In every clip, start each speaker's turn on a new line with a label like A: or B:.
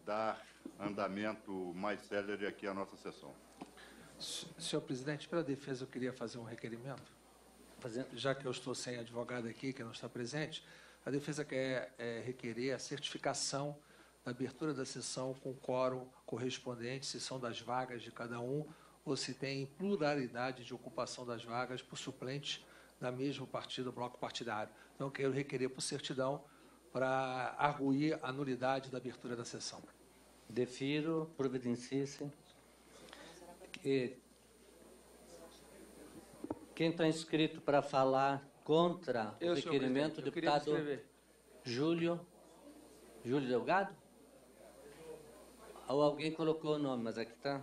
A: dar andamento mais célere aqui à nossa sessão.
B: Senhor presidente, pela defesa eu queria fazer um requerimento. Já que eu estou sem advogado aqui, que não está presente, a defesa quer requerer a certificação da abertura da sessão com quórum correspondente, se são das vagas de cada um, ou se tem pluralidade de ocupação das vagas por suplentes da mesmo partido, bloco partidário. Então, eu quero requerer por certidão para arguir a nulidade da abertura da sessão.
C: Defiro, providencie-se. Quem está inscrito para falar contra o requerimento, deputado Júlio Delgado? Ou alguém colocou o nome, mas aqui está.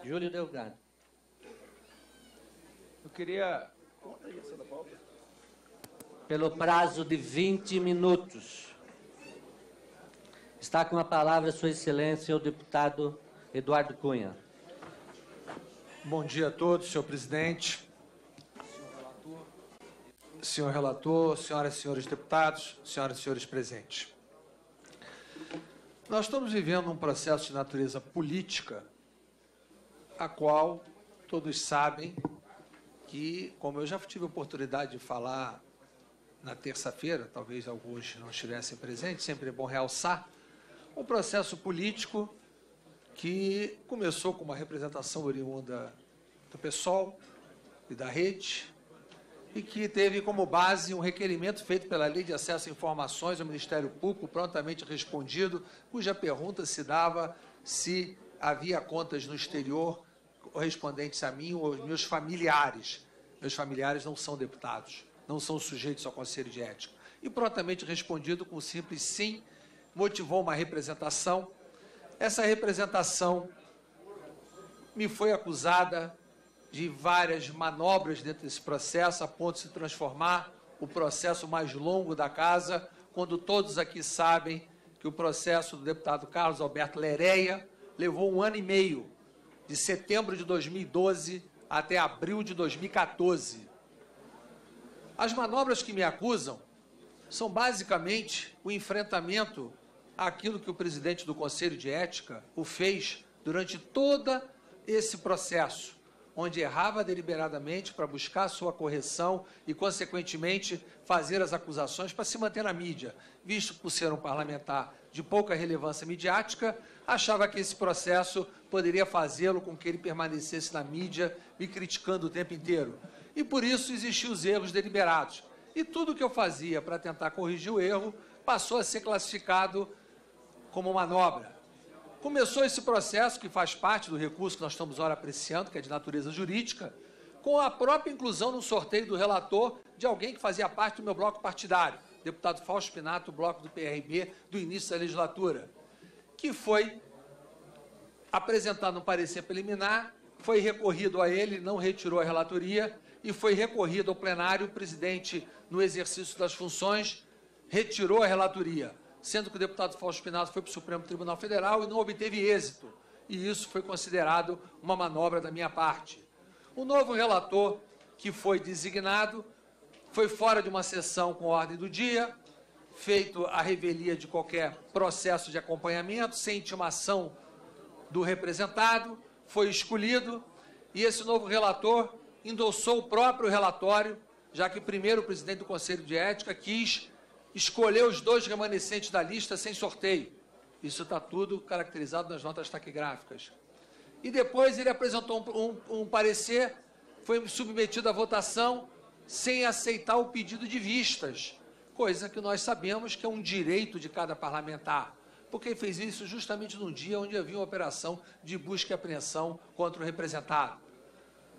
C: Júlio Delgado.
B: Eu queria...
C: Pelo prazo de 20 minutos. Está com a palavra, Sua Excelência, o deputado Eduardo Cunha.
B: Bom dia a todos, senhor presidente, senhor relator, senhoras e senhores deputados, senhoras e senhores presentes. Nós estamos vivendo um processo de natureza política, a qual todos sabem que, como eu já tive a oportunidade de falar na terça-feira, talvez alguns não estivessem presentes, sempre é bom realçar, um processo político que começou com uma representação oriunda do PSOL e da Rede, e que teve como base um requerimento feito pela Lei de Acesso a Informações ao Ministério Público, prontamente respondido, cuja pergunta se dava se havia contas no exterior correspondentes a mim ou aos meus familiares. Meus familiares não são deputados, não são sujeitos ao Conselho de Ética. E prontamente respondido com um simples sim, motivou uma representação. Essa representação me foi acusada de várias manobras dentro desse processo, a ponto de se transformar o processo mais longo da casa, quando todos aqui sabem que o processo do deputado Carlos Alberto Lereia levou 1 ano e meio, de setembro de 2012 até abril de 2014. As manobras que me acusam são basicamente o enfrentamento àquilo que o presidente do Conselho de Ética o fez durante todo esse processo, onde errava deliberadamente para buscar sua correção e, consequentemente, fazer as acusações para se manter na mídia. Visto por ser um parlamentar de pouca relevância midiática, achava que esse processo poderia fazê-lo com que ele permanecesse na mídia, me criticando o tempo inteiro. E, por isso, existiam os erros deliberados. E tudo o que eu fazia para tentar corrigir o erro passou a ser classificado como manobra. Começou esse processo, que faz parte do recurso que nós estamos ora apreciando, que é de natureza jurídica, com a própria inclusão no sorteio do relator de alguém que fazia parte do meu bloco partidário, deputado Fausto Pinato, bloco do PRB, do início da legislatura, que foi apresentado um parecer preliminar, foi recorrido a ele, não retirou a relatoria, e foi recorrido ao plenário, o presidente, no exercício das funções, retirou a relatoria, sendo que o deputado Fausto Pinato foi para o Supremo Tribunal Federal e não obteve êxito, e isso foi considerado uma manobra da minha parte. O novo relator, que foi designado, foi fora de uma sessão com ordem do dia, feito a revelia de qualquer processo de acompanhamento, sem intimação do representado, foi escolhido, e esse novo relator endossou o próprio relatório, já que primeiro o presidente do Conselho de Ética quis escolher os 2 remanescentes da lista sem sorteio. Isso está tudo caracterizado nas notas taquigráficas. E depois ele apresentou um parecer, foi submetido à votação sem aceitar o pedido de vistas, coisa que nós sabemos que é um direito de cada parlamentar, porque ele fez isso justamente num dia onde havia uma operação de busca e apreensão contra o representado.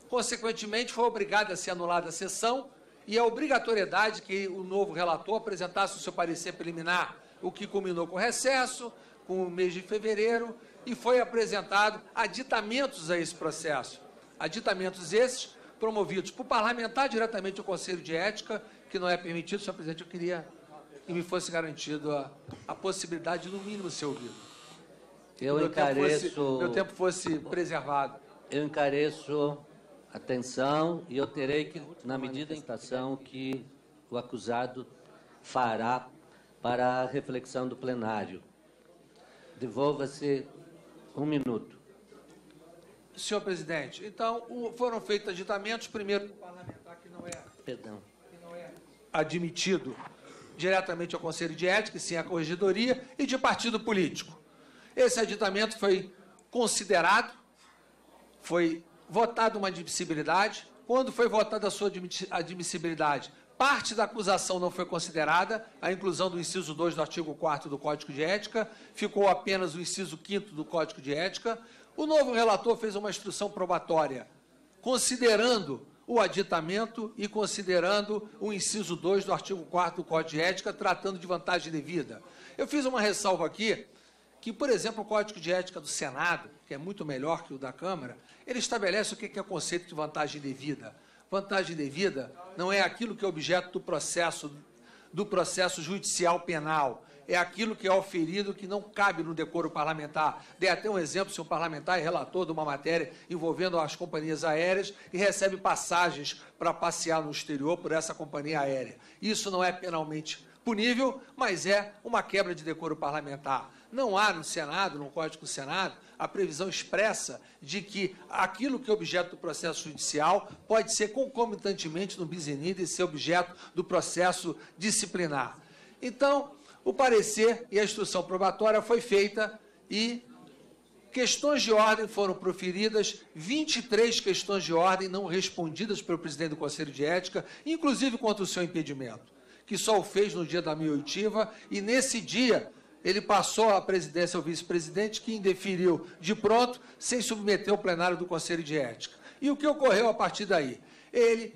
B: Consequentemente, foi obrigado a ser anulada a sessão, e a obrigatoriedade que o novo relator apresentasse o seu parecer preliminar, o que culminou com o recesso, com o mês de fevereiro, e foi apresentado aditamentos a esse processo. Aditamentos esses promovidos por parlamentar diretamente ao Conselho de Ética, que não é permitido. Senhor presidente, eu queria que me fosse garantido a possibilidade de, no mínimo, ser ouvido. Meu tempo fosse preservado.
C: Eu encareço atenção, e eu terei que, na medida da imputação que o acusado fará para a reflexão do plenário. Devolva-se 1 minuto.
B: Senhor presidente, então foram feitos aditamentos, primeiro do parlamentar que não é admitido diretamente ao Conselho de Ética, sim à Corregedoria, e de partido político. Esse aditamento foi considerado, foi votada uma admissibilidade. Quando foi votada a sua admissibilidade, parte da acusação não foi considerada, a inclusão do inciso 2 do artigo 4º do Código de Ética, ficou apenas o inciso 5º do Código de Ética. O novo relator fez uma instrução probatória, considerando o aditamento e considerando o inciso 2 do artigo 4º do Código de Ética, tratando de vantagem devida. Eu fiz uma ressalva aqui, que, por exemplo, o Código de Ética do Senado, que é muito melhor que o da Câmara, ele estabelece o que é o conceito de vantagem devida. Vantagem devida não é aquilo que é objeto do processo judicial penal, é aquilo que é oferido que não cabe no decoro parlamentar. Dei até um exemplo, se um parlamentar é relator de uma matéria envolvendo as companhias aéreas e recebe passagens para passear no exterior por essa companhia aérea. Isso não é penalmente punível, mas é uma quebra de decoro parlamentar. Não há no Senado, no Código do Senado, a previsão expressa de que aquilo que é objeto do processo judicial pode ser concomitantemente no bis in idem ser objeto do processo disciplinar. Então, o parecer e a instrução probatória foi feita e questões de ordem foram proferidas, 23 questões de ordem não respondidas pelo presidente do Conselho de Ética, inclusive contra o seu impedimento, que só o fez no dia da minha oitiva, e nesse dia ele passou a presidência ao vice-presidente, que indeferiu de pronto, sem submeter ao plenário do Conselho de Ética. E o que ocorreu a partir daí? Ele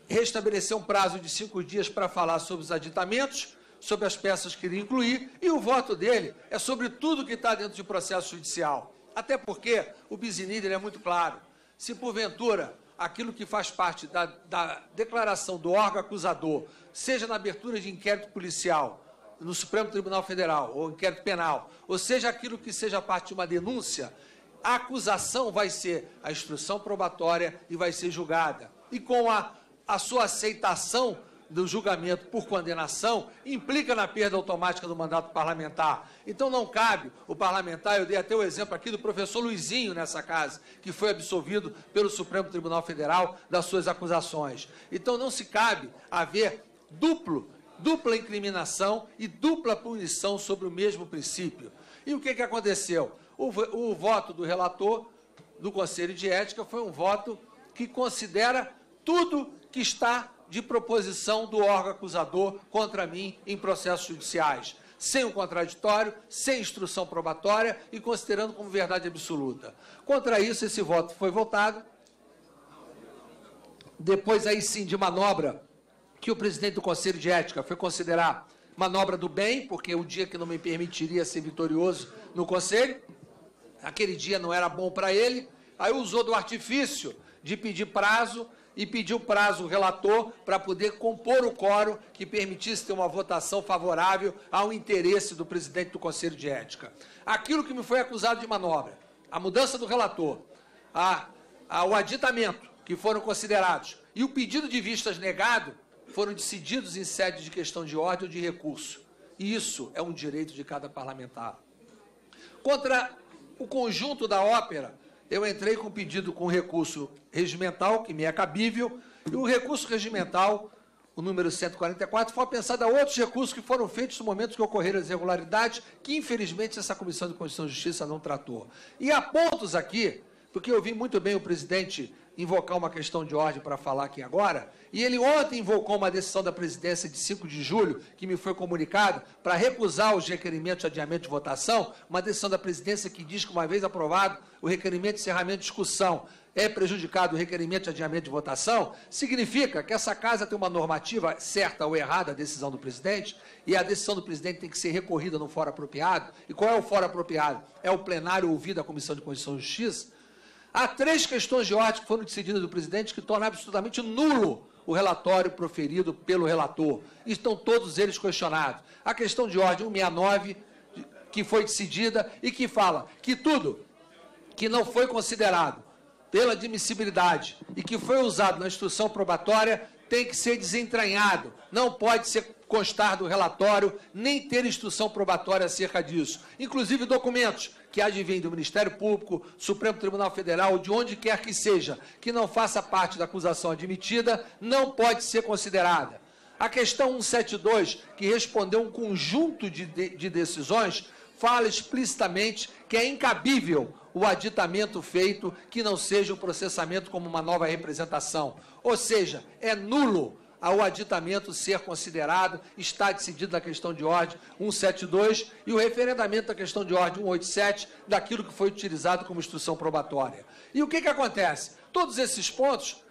B: restabeleceu um prazo de 5 dias para falar sobre os aditamentos, sobre as peças que iria incluir, e o voto dele é sobre tudo que está dentro de processo judicial. Até porque o bis in idem é muito claro. Se, porventura, aquilo que faz parte da declaração do órgão acusador, seja na abertura de inquérito policial, no Supremo Tribunal Federal, ou inquérito penal, ou seja aquilo que seja parte de uma denúncia, a acusação vai ser a instrução probatória e vai ser julgada. E com a sua aceitação do julgamento por condenação, implica na perda automática do mandato parlamentar. Então não cabe o parlamentar, eu dei até o exemplo aqui do professor Luizinho nessa casa, que foi absolvido pelo Supremo Tribunal Federal das suas acusações. Então não se cabe haver dupla incriminação e dupla punição sobre o mesmo princípio. E o que aconteceu? O voto do relator do Conselho de Ética foi um voto que considera tudo que está de proposição do órgão acusador contra mim em processos judiciais, sem o contraditório, sem instrução probatória e considerando como verdade absoluta. Contra isso, esse voto foi votado. Depois, aí sim, de manobra que o presidente do Conselho de Ética foi considerar manobra do bem, porque o dia que não me permitiria ser vitorioso no Conselho, aquele dia não era bom para ele, aí usou do artifício de pedir prazo e pediu prazo ao relator para poder compor o quórum que permitisse ter uma votação favorável ao interesse do presidente do Conselho de Ética. Aquilo que me foi acusado de manobra, a mudança do relator, o aditamento que foram considerados e o pedido de vistas negado foram decididos em sede de questão de ordem ou de recurso. E isso é um direito de cada parlamentar. Contra o conjunto da ópera, eu entrei com pedido com recurso regimental, que me é cabível, e o recurso regimental, o número 144, foi pensado a outros recursos que foram feitos no momento que ocorreram as irregularidades, que, infelizmente, essa Comissão de Constituição e Justiça não tratou. E há pontos aqui, porque eu vi muito bem o presidente invocar uma questão de ordem para falar aqui agora, e ele ontem invocou uma decisão da presidência de 5 de julho, que me foi comunicada, para recusar os requerimentos de adiamento de votação, uma decisão da presidência que diz que, uma vez aprovado o requerimento de encerramento de discussão, é prejudicado o requerimento de adiamento de votação, significa que essa casa tem uma normativa certa ou errada, a decisão do presidente, e a decisão do presidente tem que ser recorrida no fórum apropriado. E qual é o fórum apropriado? É o plenário ouvido a Comissão de Constituição e Justiça. Há 3 questões de ordem que foram decididas do presidente que tornam absolutamente nulo o relatório proferido pelo relator. E estão todos eles questionados. A questão de ordem 169, que foi decidida e que fala que tudo que não foi considerado pela admissibilidade e que foi usado na instrução probatória tem que ser desentranhado, não pode ser constar do relatório, nem ter instrução probatória acerca disso. Inclusive documentos que advêm do Ministério Público, Supremo Tribunal Federal, de onde quer que seja, que não faça parte da acusação admitida, não pode ser considerada. A questão 172, que respondeu um conjunto de decisões, fala explicitamente que é incabível o aditamento feito que não seja o processamento como uma nova representação. Ou seja, é nulo ao aditamento ser considerado, está decidido na questão de ordem 172 e o referendamento da questão de ordem 187 daquilo que foi utilizado como instrução probatória. E o que acontece? Todos esses pontos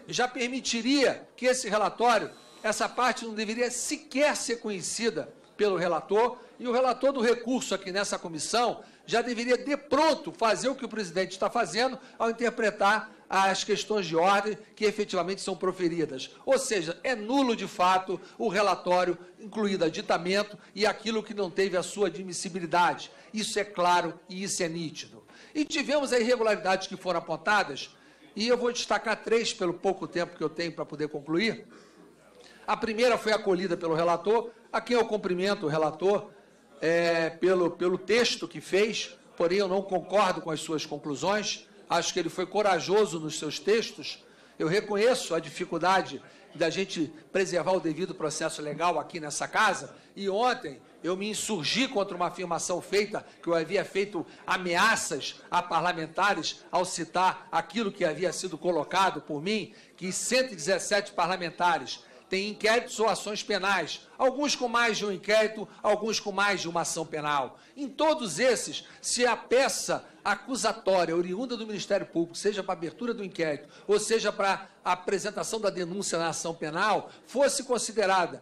B: já permitiria que esse relatório, essa parte não deveria sequer ser conhecida pelo relator, e o relator do recurso aqui nessa comissão já deveria de pronto fazer o que o presidente está fazendo ao interpretar as questões de ordem que efetivamente são proferidas. Ou seja, é nulo de fato o relatório, incluído aditamento e aquilo que não teve a sua admissibilidade. Isso é claro e isso é nítido. E tivemos as irregularidades que foram apontadas, e eu vou destacar 3 pelo pouco tempo que eu tenho para poder concluir. A primeira foi acolhida pelo relator, a quem eu cumprimento o relator pelo texto que fez, porém eu não concordo com as suas conclusões, acho que ele foi corajoso nos seus textos, eu reconheço a dificuldade da gente preservar o devido processo legal aqui nessa casa, e ontem eu me insurgi contra uma afirmação feita, que eu havia feito ameaças a parlamentares ao citar aquilo que havia sido colocado por mim, que 117 parlamentares têm inquéritos ou ações penais, alguns com mais de um inquérito, alguns com mais de uma ação penal. Em todos esses, se a peça acusatória oriunda do Ministério Público, seja para a abertura do inquérito, ou seja para a apresentação da denúncia na ação penal, fosse considerada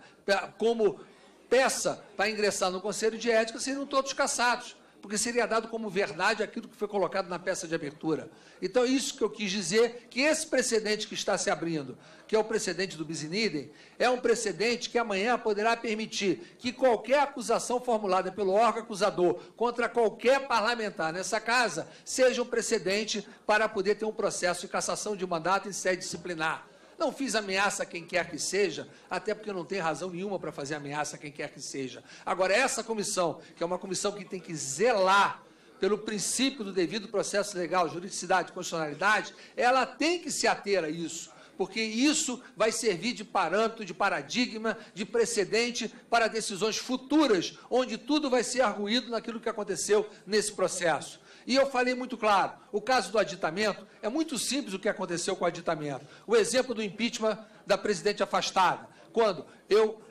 B: como peça para ingressar no Conselho de Ética, seriam todos cassados, porque seria dado como verdade aquilo que foi colocado na peça de abertura. Então, isso que eu quis dizer, que esse precedente que está se abrindo, que é o precedente do bis in idem, é um precedente que amanhã poderá permitir que qualquer acusação formulada pelo órgão acusador contra qualquer parlamentar nessa casa seja um precedente para poder ter um processo de cassação de mandato em sede disciplinar. Não fiz ameaça a quem quer que seja, até porque não tem razão nenhuma para fazer ameaça a quem quer que seja. Agora, essa comissão, que é uma comissão que tem que zelar pelo princípio do devido processo legal, juridicidade e constitucionalidade, ela tem que se ater a isso, porque isso vai servir de parâmetro, de paradigma, de precedente para decisões futuras, onde tudo vai ser arguído naquilo que aconteceu nesse processo. E eu falei muito claro, o caso do aditamento, é muito simples o que aconteceu com o aditamento. O exemplo do impeachment da presidente afastada, quando eu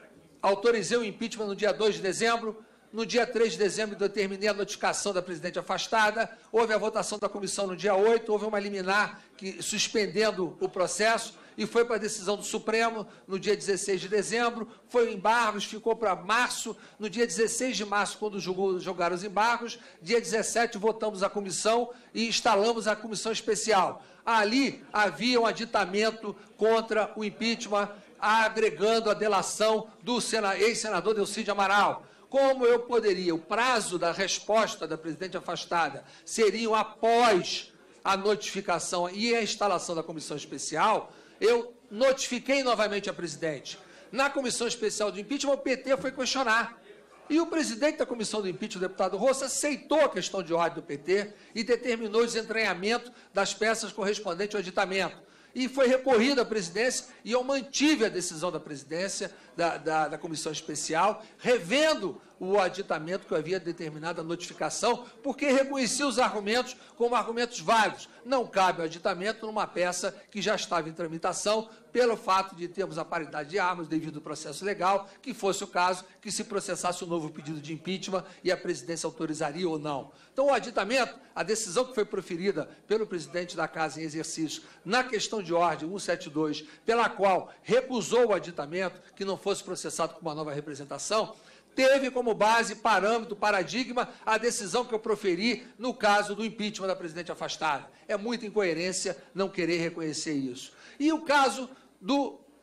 B: autorizei o impeachment no dia 2 de dezembro, no dia 3 de dezembro determinei a notificação da presidente afastada, houve a votação da comissão no dia 8, houve uma liminar suspendendo o processo, e foi para a decisão do Supremo no dia 16 de dezembro, foi o embargos, ficou para março, no dia 16 de março, quando jogaram os embargos, dia 17 votamos a comissão e instalamos a comissão especial. Ali havia um aditamento contra o impeachment, agregando a delação do ex-senador Delcídio Amaral. Como eu poderia, o prazo da resposta da presidente afastada seriam após a notificação e a instalação da comissão especial, eu notifiquei novamente a presidente. Na comissão especial do impeachment, o PT foi questionar. E o presidente da comissão do impeachment, o deputado Roça, aceitou a questão de ordem do PT e determinou o desentranhamento das peças correspondentes ao aditamento. E foi recorrido à presidência, e eu mantive a decisão da presidência, da comissão especial, revendo o aditamento que eu havia determinado a notificação, porque reconheci os argumentos como argumentos válidos. Não cabe o aditamento numa peça que já estava em tramitação, pelo fato de termos a paridade de armas devido ao processo legal, que fosse o caso que se processasse um novo pedido de impeachment e a presidência autorizaria ou não. Então, o aditamento, a decisão que foi proferida pelo presidente da Casa em exercício na questão de ordem 172, pela qual recusou o aditamento, que não fosse processado com uma nova representação, teve como base, parâmetro, paradigma, a decisão que eu proferi no caso do impeachment da presidente afastada. É muita incoerência não querer reconhecer isso. E o caso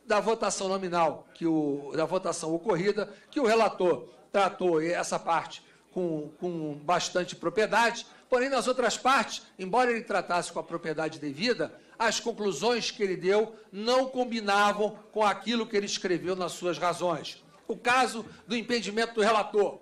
B: da votação nominal, da votação ocorrida, que o relator tratou essa parte com bastante propriedade, porém, nas outras partes, embora ele tratasse com a propriedade devida, as conclusões que ele deu não combinavam com aquilo que ele escreveu nas suas razões. o caso do impedimento do relator.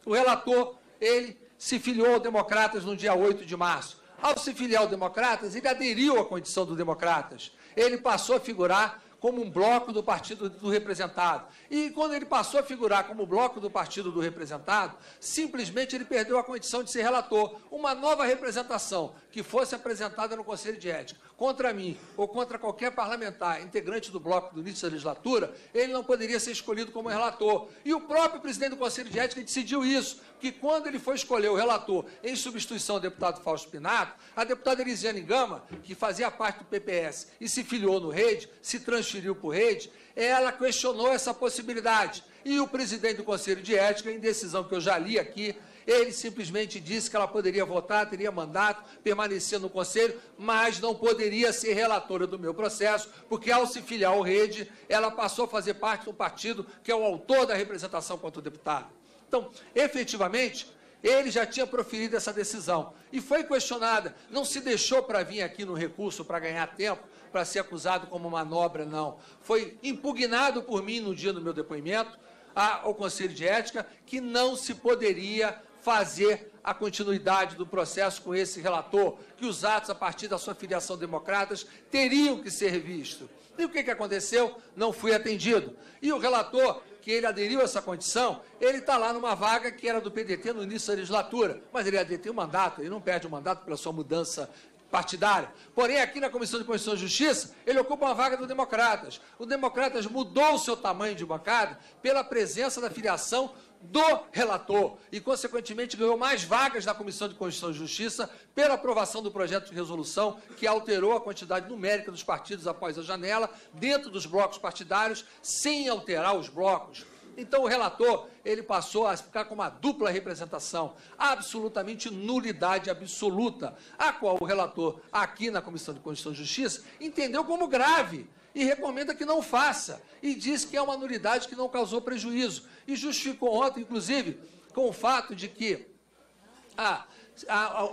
B: O relator, ele se filiou ao Democratas no dia 8 de março. Ao se filiar ao Democratas, ele aderiu à condição do Democratas. Ele passou a figurar como um bloco do Partido do Representado. E quando ele passou a figurar como bloco do Partido do Representado, simplesmente ele perdeu a condição de ser relator. Uma nova representação que fosse apresentada no Conselho de Ética contra mim ou contra qualquer parlamentar integrante do bloco do início da legislatura, ele não poderia ser escolhido como relator. E o próprio presidente do Conselho de Ética decidiu isso, que quando ele foi escolher o relator em substituição ao deputado Fausto Pinato, a deputada Elisiane Gama, que fazia parte do PPS e se filiou no Rede, se transferiu para o Rede, ela questionou essa possibilidade. E o presidente do Conselho de Ética, em decisão que eu já li aqui, ele simplesmente disse que ela poderia votar, teria mandato, permanecer no Conselho, mas não poderia ser relatora do meu processo, porque ao se filiar ao Rede, ela passou a fazer parte do partido que é o autor da representação contra o deputado. Então, efetivamente, ele já tinha proferido essa decisão e foi questionada. Não se deixou para vir aqui no recurso para ganhar tempo, para ser acusado como manobra, não. Foi impugnado por mim no dia do meu depoimento ao Conselho de Ética que não se poderia fazer a continuidade do processo com esse relator, que os atos a partir da sua filiação democratas teriam que ser revistos. E o que aconteceu? Não fui atendido. E o relator, que ele aderiu a essa condição, ele está lá numa vaga que era do PDT no início da legislatura, mas ele aderiu o mandato, ele não perde o mandato pela sua mudança partidária. Porém, aqui na Comissão de Constituição e Justiça, ele ocupa uma vaga do Democratas. O Democratas mudou o seu tamanho de bancada pela presença da filiação do relator e, consequentemente, ganhou mais vagas na Comissão de Constituição e Justiça pela aprovação do projeto de resolução que alterou a quantidade numérica dos partidos após a janela, dentro dos blocos partidários, sem alterar os blocos. Então, o relator, ele passou a ficar com uma dupla representação, absolutamente nulidade absoluta, a qual o relator, aqui na Comissão de Constituição e Justiça, entendeu como grave e recomenda que não faça, e diz que é uma nulidade que não causou prejuízo, e justificou ontem, inclusive, com o fato de que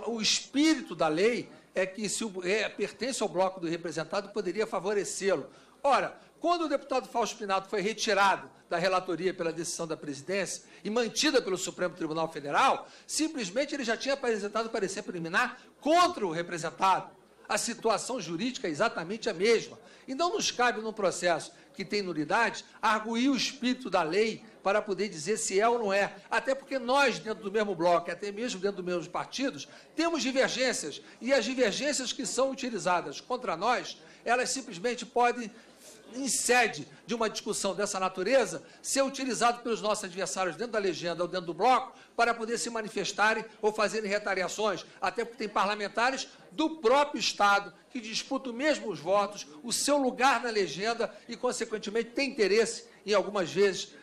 B: o espírito da lei é que, se pertence ao bloco do representado, poderia favorecê-lo. Ora, quando o deputado Fausto Pinato foi retirado da relatoria pela decisão da presidência e mantida pelo Supremo Tribunal Federal, simplesmente ele já tinha apresentado parecer preliminar contra o representado. A situação jurídica é exatamente a mesma. E não nos cabe, num processo que tem nulidade, arguir o espírito da lei para poder dizer se é ou não é. Até porque nós, dentro do mesmo bloco, até mesmo dentro dos mesmos partidos, temos divergências. E as divergências que são utilizadas contra nós, elas simplesmente podem, em sede de uma discussão dessa natureza, ser utilizado pelos nossos adversários dentro da legenda ou dentro do bloco para poder se manifestarem ou fazerem retaliações, até porque tem parlamentares do próprio Estado que disputam mesmo os votos, o seu lugar na legenda e, consequentemente, tem interesse, em algumas vezes,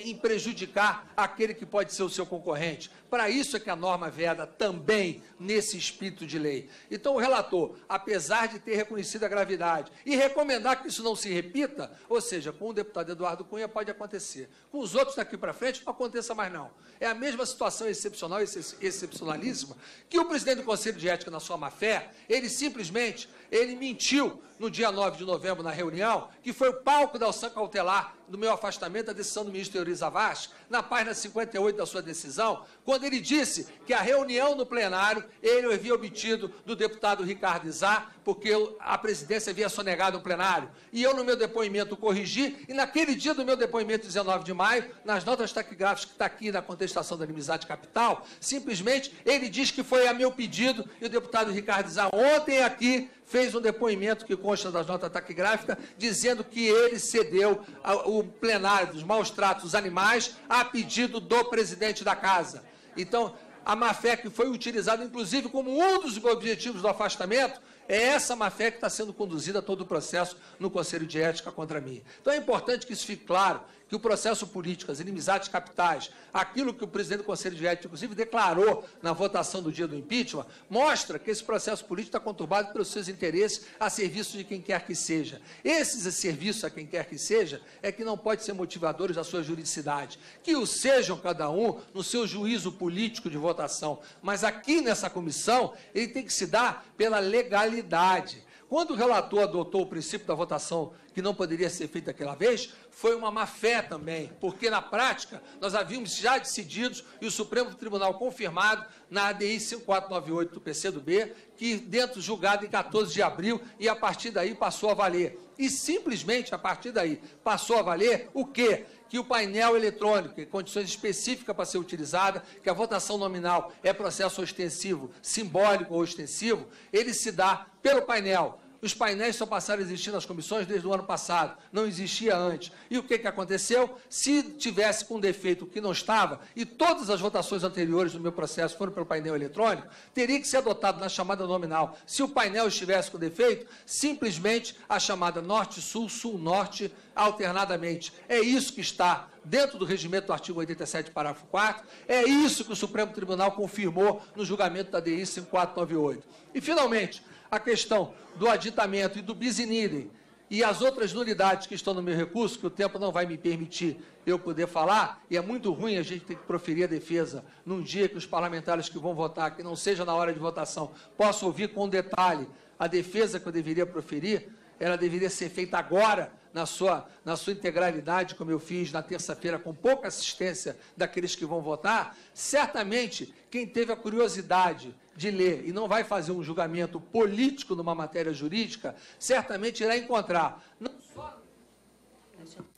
B: em prejudicar aquele que pode ser o seu concorrente. Para isso é que a norma veda também nesse espírito de lei. Então, o relator, apesar de ter reconhecido a gravidade e recomendar que isso não se repita, ou seja, com o deputado Eduardo Cunha pode acontecer. Com os outros daqui para frente, não aconteça mais não. É a mesma situação excepcional, excepcionalíssima, que o presidente do Conselho de Ética, na sua má-fé, ele simplesmente mentiu no dia 9 de novembro, na reunião, que foi o palco da ação cautelar do meu afastamento da decisão do ministro Euriza Vaz, na página 58 da sua decisão, quando ele disse que a reunião no plenário ele havia obtido do deputado Ricardo Izá, porque a presidência havia sonegado o plenário. E eu, no meu depoimento, corrigi, e naquele dia do meu depoimento, 19 de maio, nas notas taquigráficas que está aqui na contestação da inimizade capital, simplesmente ele diz que foi a meu pedido, e o deputado Ricardo Izá ontem aqui fez um depoimento que consta das notas taquigráficas, dizendo que ele cedeu o plenário dos maus tratos dos animais a pedido do presidente da casa. Então, a má-fé que foi utilizada, inclusive, como um dos objetivos do afastamento, é essa má-fé que está sendo conduzida a todo o processo no Conselho de Ética contra mim. Então, é importante que isso fique claro, que o processo político, as inimizades capitais, aquilo que o presidente do Conselho de Ética, inclusive, declarou na votação do dia do impeachment, mostra que esse processo político está conturbado pelos seus interesses a serviço de quem quer que seja. Esses serviços a quem quer que seja é que não pode ser motivadores da sua juridicidade. Que o sejam cada um no seu juízo político de votação. Mas aqui nessa comissão, ele tem que se dar pela legalidade. Quando o relator adotou o princípio da votação que não poderia ser feito daquela vez, foi uma má-fé também, porque, na prática, nós havíamos já decidido, e o Supremo Tribunal confirmado, na ADI 5498 do PCdoB, que dentro julgado em 14 de abril, e a partir daí passou a valer. E simplesmente, a partir daí, passou a valer o quê? Que o painel eletrônico, em condições específicas para ser utilizada, que a votação nominal é processo ostensivo, simbólico ou ostensivo, ele se dá pelo painel. Os painéis só passaram a existir nas comissões desde o ano passado, não existia antes. E o que aconteceu? Se tivesse com defeito que não estava, e todas as votações anteriores do meu processo foram pelo painel eletrônico, teria que ser adotado na chamada nominal. Se o painel estivesse com defeito, simplesmente a chamada norte-sul, sul-norte, alternadamente. É isso que está dentro do regimento do artigo 87, parágrafo 4º, é isso que o Supremo Tribunal confirmou no julgamento da DI 5498. E, finalmente, a questão do aditamento e do bis in idem e as outras nulidades que estão no meu recurso, que o tempo não vai me permitir eu poder falar, e é muito ruim a gente ter que proferir a defesa num dia que os parlamentares que vão votar, que não seja na hora de votação, possam ouvir com detalhe a defesa que eu deveria proferir, ela deveria ser feita agora, na sua integralidade, como eu fiz na terça-feira, com pouca assistência daqueles que vão votar. Certamente, quem teve a curiosidade de ler e não vai fazer um julgamento político numa matéria jurídica, certamente irá encontrar, não só...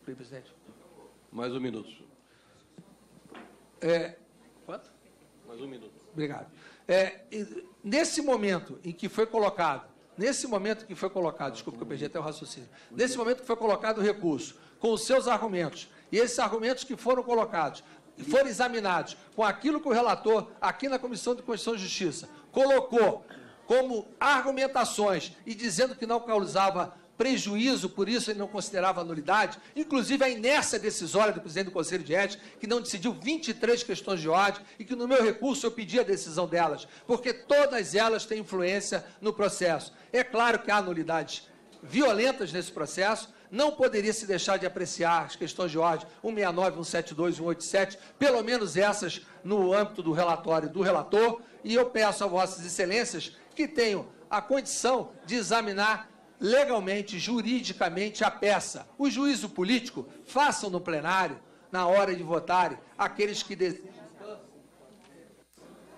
B: Presidente.
D: Mais um minuto.
B: Quanto?
D: Mais um minuto.
B: Obrigado. Nesse momento em que foi colocado, desculpe que eu perdi até o raciocínio, nesse momento que foi colocado o recurso, com os seus argumentos, e esses argumentos que foram colocados, foram examinados com aquilo que o relator, aqui na Comissão de Constituição e Justiça, colocou como argumentações e dizendo que não causava prejuízo, por isso ele não considerava nulidade, inclusive a inércia decisória do presidente do Conselho de Ética, que não decidiu 23 questões de ordem, e que no meu recurso eu pedi a decisão delas, porque todas elas têm influência no processo. É claro que há nulidades violentas nesse processo, não poderia se deixar de apreciar as questões de ordem 169, 172 e 187, pelo menos essas no âmbito do relatório do relator, e eu peço a vossas excelências que tenham a condição de examinar legalmente, juridicamente, a peça. O juízo político, façam no plenário, na hora de votarem, aqueles que desejam...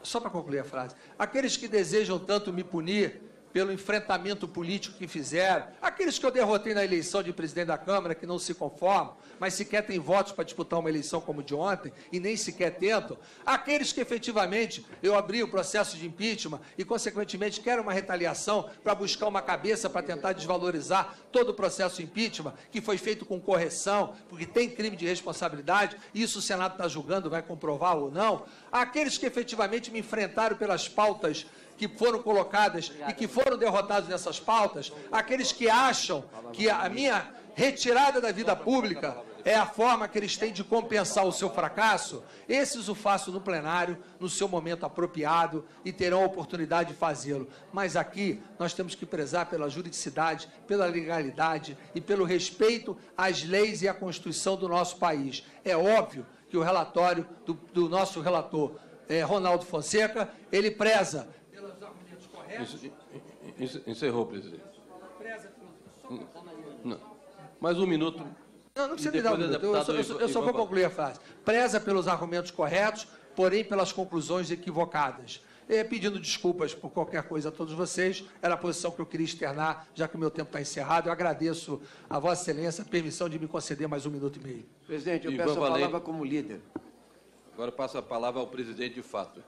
B: Só para concluir a frase. Aqueles que desejam tanto me punir pelo enfrentamento político que fizeram, aqueles que eu derrotei na eleição de presidente da Câmara, que não se conformam, mas sequer têm votos para disputar uma eleição como de ontem, e nem sequer tentam, aqueles que efetivamente eu abri o processo de impeachment e, consequentemente, quero uma retaliação para buscar uma cabeça para tentar desvalorizar todo o processo de impeachment, que foi feito com correção, porque tem crime de responsabilidade, e isso o Senado está julgando, vai comprovar ou não, aqueles que efetivamente me enfrentaram pelas pautas que foram colocadas e que foram derrotados nessas pautas, aqueles que acham que a minha retirada da vida pública é a forma que eles têm de compensar o seu fracasso, esses o faço no plenário, no seu momento apropriado, e terão a oportunidade de fazê-lo. Mas aqui nós temos que prezar pela juridicidade, pela legalidade e pelo respeito às leis e à Constituição do nosso país. É óbvio que o relatório do nosso relator, Ronaldo Fonseca, ele preza pelos argumentos corretos.
D: Encerrou, presidente. Não. Mais um minuto.
B: Não precisa me dar um minuto. Eu só vou concluir a frase. Preza pelos argumentos corretos, porém pelas conclusões equivocadas. Pedindo desculpas por qualquer coisa a todos vocês, era a posição que eu queria externar, já que o meu tempo está encerrado. Eu agradeço a Vossa Excelência a permissão de me conceder mais 1 minuto e meio.
E: Presidente, eu peço a palavra como líder.
D: Agora passo a palavra ao presidente de fato.